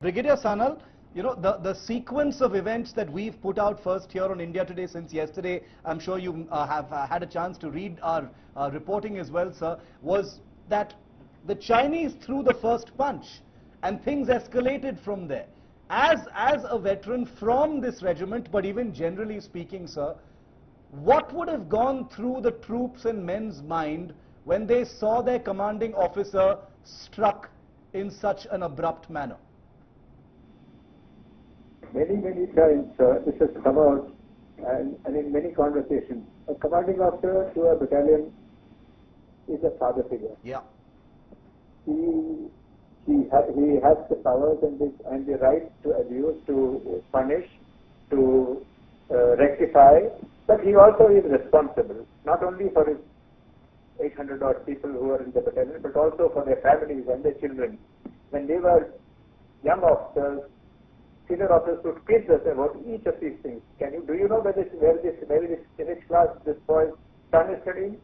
Brigadier Sanal, the sequence of events that we've put out first here on India Today since yesterday, I'm sure you have had a chance to read our reporting as well, sir, was that the Chinese threw the first punch and things escalated from there. As a veteran from this regiment, but even generally speaking, sir, what would have gone through the troops and men's mind when they saw their commanding officer struck in such an abrupt manner? Many times this has come out and in many conversations. A commanding officer to a battalion is a father figure. Yeah. He has the powers and the right to abuse, to punish, to rectify, but he also is responsible, not only for his 800 odd people who are in the battalion, but also for their families and their children. When they were young officers, senior officers would quiz us about each of these things. Do you know where this which class this boy's son is studying?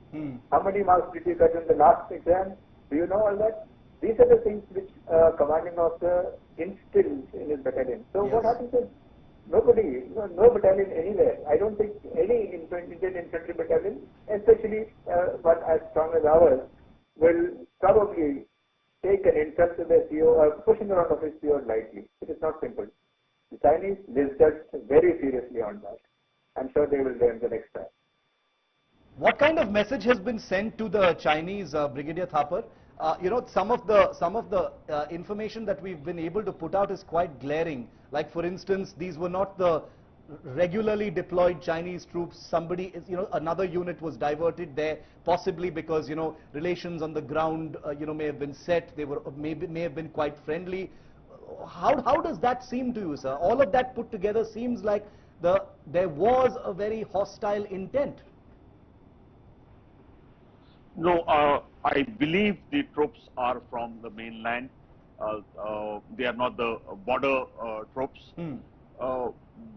How many marks did you get in the last exam? Do you know all that? These are the things which a commanding officer instills in his battalion. So what happens is no battalion anywhere. I don't think any Indian infantry battalion, especially one as strong as ours, will probably take an insult to their CO or pushing around of his CO lightly. It is not simple. The Chinese judged very seriously on that. I'm sure they will learn the next time. What kind of message has been sent to the Chinese, Brigadier Thapar? Some of the information that we've been able to put out is quite glaring. Like, for instance, these were not the regularly deployed Chinese troops. Another unit was diverted there, possibly because, relations on the ground, may have been set. They were may have been quite friendly. How does that seem to you, sir? All of that put together seems like there was a very hostile intent. No, I believe the troops are from the mainland. They are not the border troops.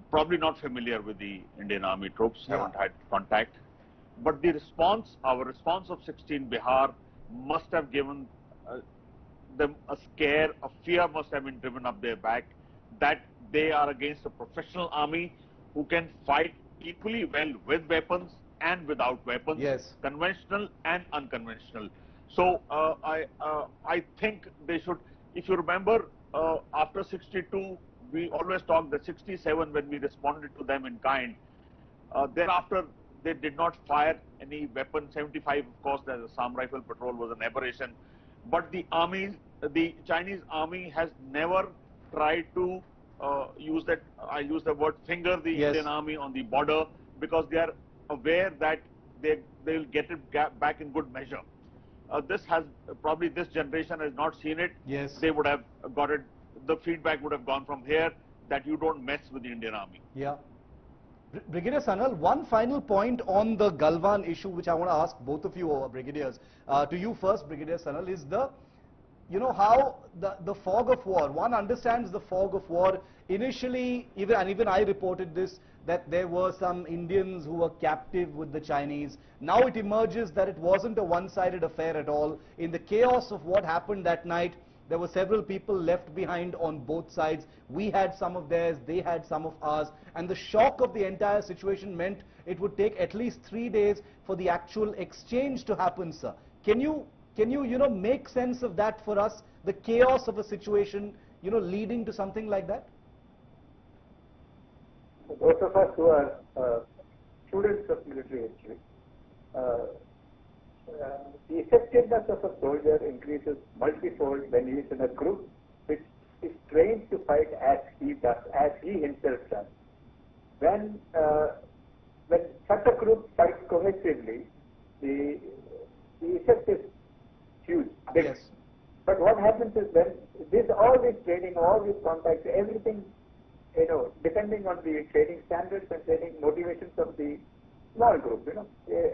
Probably not familiar with the Indian Army troops, haven't had contact. But the response, our response of 16 Bihar must have given them a scare, a fear must have been driven up their back that they are against a professional army who can fight equally well with weapons and without weapons, conventional and unconventional. So I think they should, if you remember, after 62, we always talked that 67 when we responded to them in kind. Thereafter, they did not fire any weapon. 75, of course, the Assam Rifle Patrol was an aberration. But the Chinese army has never tried to use that, I use the word finger the Indian army on the border, because they are aware that they will get it back in good measure. This generation has not seen it. They would have got it. The feedback would have gone from here that you don't mess with the Indian army. Yeah. Brigadier Sanal, one final point on the Galwan issue, which I want to ask both of you, brigadiers. To you first, Brigadier Sanal, is how the fog of war, one understands the fog of war initially, even I reported this, that there were some Indians who were captive with the Chinese. Now it emerges that it wasn't a one-sided affair at all. In the chaos of what happened that night, there were several people left behind on both sides. We had some of theirs, they had some of ours, and the shock of the entire situation meant it would take at least 3 days for the actual exchange to happen, sir. Can you make sense of that for us, the chaos of a situation, leading to something like that? Those of us who are students of military history, the effectiveness of a soldier increases multifold when he is in a group which is trained to fight as he does, as he himself does. When such a group fights cohesively, the effect is huge, big. But what happens is when all this training, all these contacts, everything, depending on the training standards and training motivations of the small group,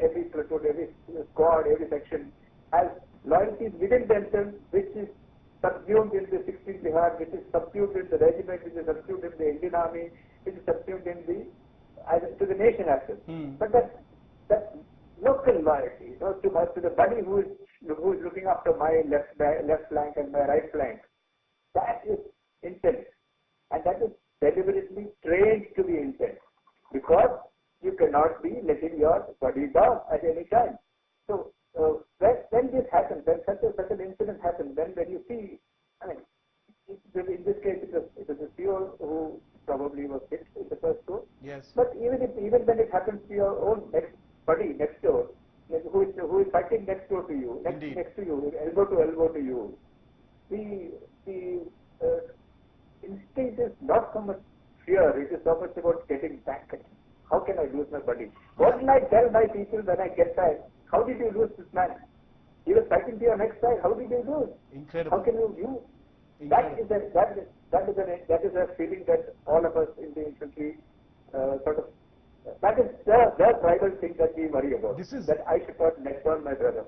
every platoon, every squad, every section has loyalties within themselves, which is subsumed in the 16th Bihar, which is subsumed in the regiment, which is subsumed in the Indian Army, which is subsumed in to the nation access. But that local loyalty, to the buddy who is looking after my left flank and my right flank, that is intent. And that is deliberately trained to be intent. Because you cannot be letting your body down at any time. So when this happens, when such an incident happens, when you see, I mean, in this case it was a CEO who probably was hit in the first go. Yes. But even when it happens to your own buddy next door, who is fighting next door to you, next to you, elbow to elbow to you, the instinct is not so much fear, it is so much about getting back at him. How can I lose my buddy? What will I tell my people when I get back? How did you lose this man? He was fighting to your next side. How did you lose? Incredible. How can you? That is a feeling that all of us in the infantry that is the tribal thing that we worry about. That I should not let down my brother.